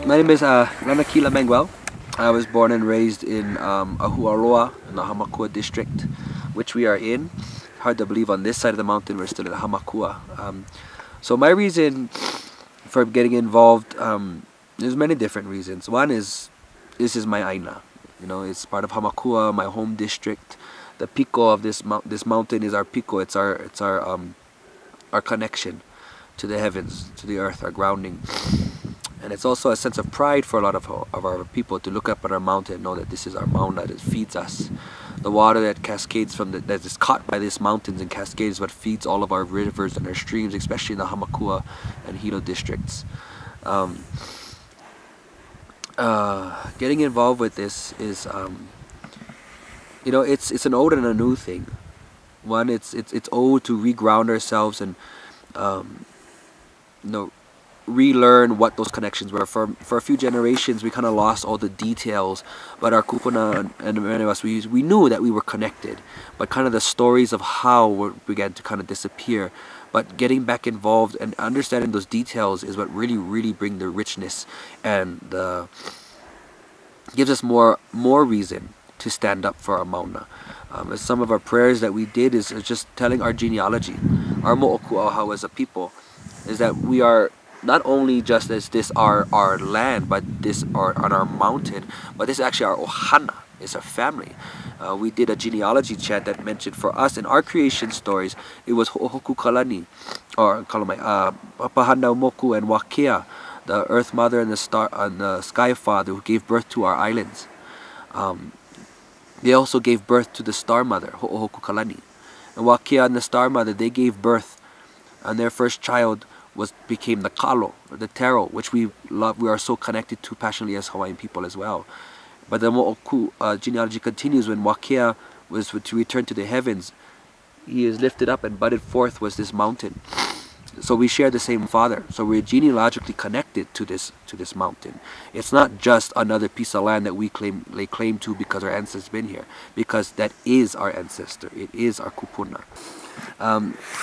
My name is Mauna Kea. I was born and raised in Ahuaroa in the Hamakua district, which we are in. Hard to believe on this side of the mountain we're still in Hamakua. So my reason for getting involved, there's many different reasons. One is, this is my aina. You know, it's part of Hamakua, my home district. The pico of this mountain is our pico. It's our connection to the heavens, to the earth, our grounding. And it's also a sense of pride for a lot of our people to look up at our mountain and know that this is our mauna that feeds us. The water that cascades from that is caught by these mountains and cascades is what feeds all of our rivers and our streams, especially in the Hamakua and Hilo districts. Getting involved with this is, you know, it's an old and a new thing. One, it's old to reground ourselves and you know, relearn what those connections were. For a few generations we kind of lost all the details, but our kupuna and many of us, we knew that we were connected, but kind of the stories of how began to kind of disappear. But getting back involved and understanding those details is what really bring the richness and gives us more reason to stand up for our mauna. Some of our prayers that we did is just telling our genealogy, our mo'oku'auhau as a people, is that we are not only just as this our land, but this on our mountain, but this is actually our ohana, it's our family. We did a genealogy chant that mentioned for us in our creation stories, it was Ho'ohoku Kalani, or Kalamai, Papahana Moku and Wakea, the earth mother and the sky father who gave birth to our islands. They also gave birth to the star mother, Ho'ohoku Kalani. And Wakea and the star mother, they gave birth, and their first child became the kalo, or the taro, which we love. We are so connected to passionately as Hawaiian people as well. But the Mo'oku genealogy continues. When Wakea was to return to the heavens, he is lifted up and budded forth was this mountain. So we share the same father. So we're genealogically connected to this mountain. It's not just another piece of land that we lay claim to because our ancestors been here, because that is our ancestor. It is our kupuna.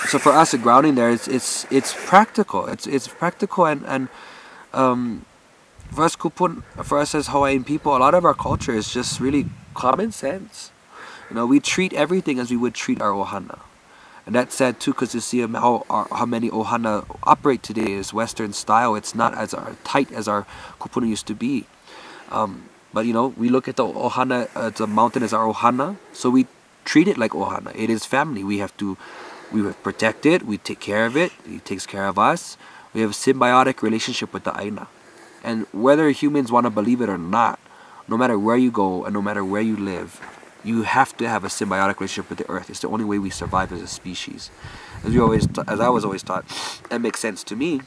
So for us, the grounding there, it's practical. It's practical and for us kupun, for us as Hawaiian people, a lot of our culture is just really common sense. You know, we treat everything as we would treat our ohana, and that's sad too, because you see how many ohana operate today is Western style. It's not as tight as our kupuna used to be. But you know, we look at the ohana, the mountain as our ohana, so we treat it like ohana. It is family. We protect it, we take care of it, it takes care of us. We have a symbiotic relationship with the aina. And whether humans want to believe it or not, no matter where you go and no matter where you live, you have to have a symbiotic relationship with the earth. It's the only way we survive as a species. As I was always taught, that makes sense to me.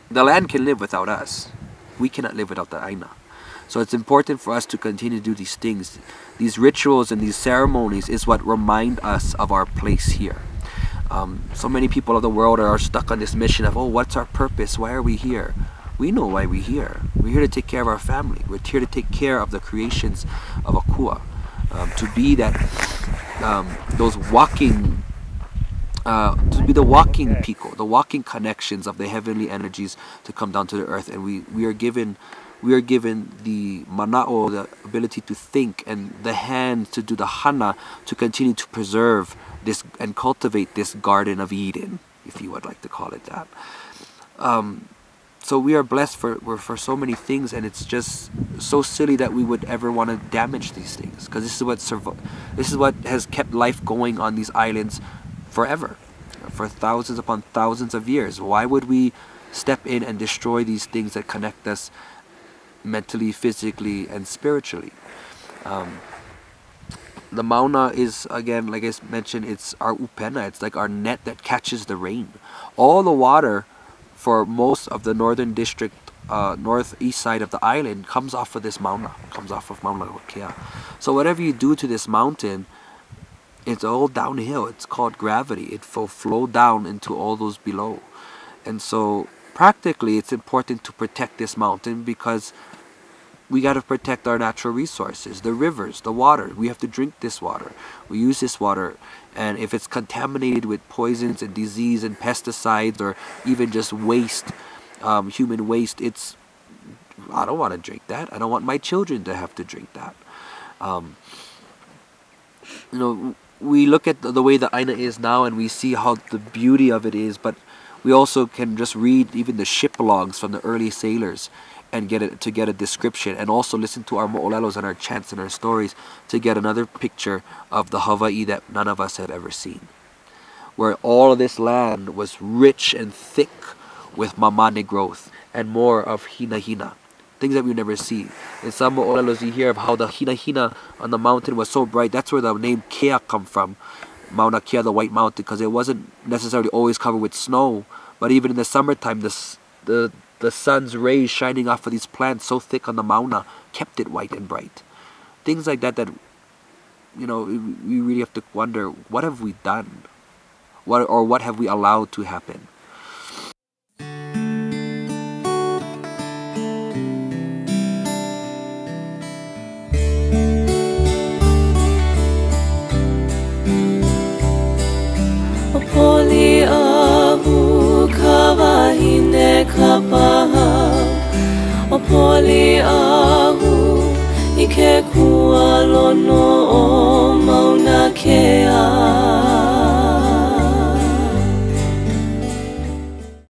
The land can live without us. We cannot live without the aina. So it's important for us to continue to do these things. These rituals and these ceremonies is what remind us of our place here. So many people of the world are stuck on this mission of, oh, what's our purpose? Why are we here? We know why we're here. We're here to take care of our family. We're here to take care of the creations of Akua. To be that, those walking, to be the walking pico, the walking connections of the heavenly energies to come down to the earth. And we are given the mana'o, the ability to think, and the hand to do the hana, to continue to preserve this and cultivate this Garden of Eden, if you would like to call it that. So we are blessed for so many things, and it's just so silly that we would ever want to damage these things, because this is what has kept life going on these islands forever, for thousands upon thousands of years. Why would we step in and destroy these things that connect us mentally, physically, and spiritually? The mauna is, again, like I mentioned, it's our upena. It's like our net that catches the rain. All the water for most of the northern district, northeast side of the island, comes off of this mauna, comes off of Mauna Kea. So whatever you do to this mountain, it's all downhill. It's called gravity. It will flow down into all those below. And so practically, it's important to protect this mountain, because we got to protect our natural resources, the rivers, the water. We have to drink this water. We use this water, and if it's contaminated with poisons and disease and pesticides, or even just waste, human waste, it's I don't want to drink that. I don't want my children to have to drink that. You know, we look at the way the Aina is now and we see how the beauty of it is, but we also can just read even the ship logs from the early sailors and get a description, and also listen to our mo'olelos and our chants and our stories to get another picture of the Hawaii that none of us had ever seen, where all of this land was rich and thick with mamane growth and more of hina, things that we never see. In some mo'olelos you hear of how the hina on the mountain was so bright. That's where the name Kea come from, Mauna Kea, the White Mountain, because it wasn't necessarily always covered with snow, but even in the summertime the sun's rays shining off of these plants so thick on the Mauna kept it white and bright. Things like that, you know, we really have to wonder, what have we done? What have we allowed to happen? Poli ahu kawahine kapaha, o poli ahu ike kua lono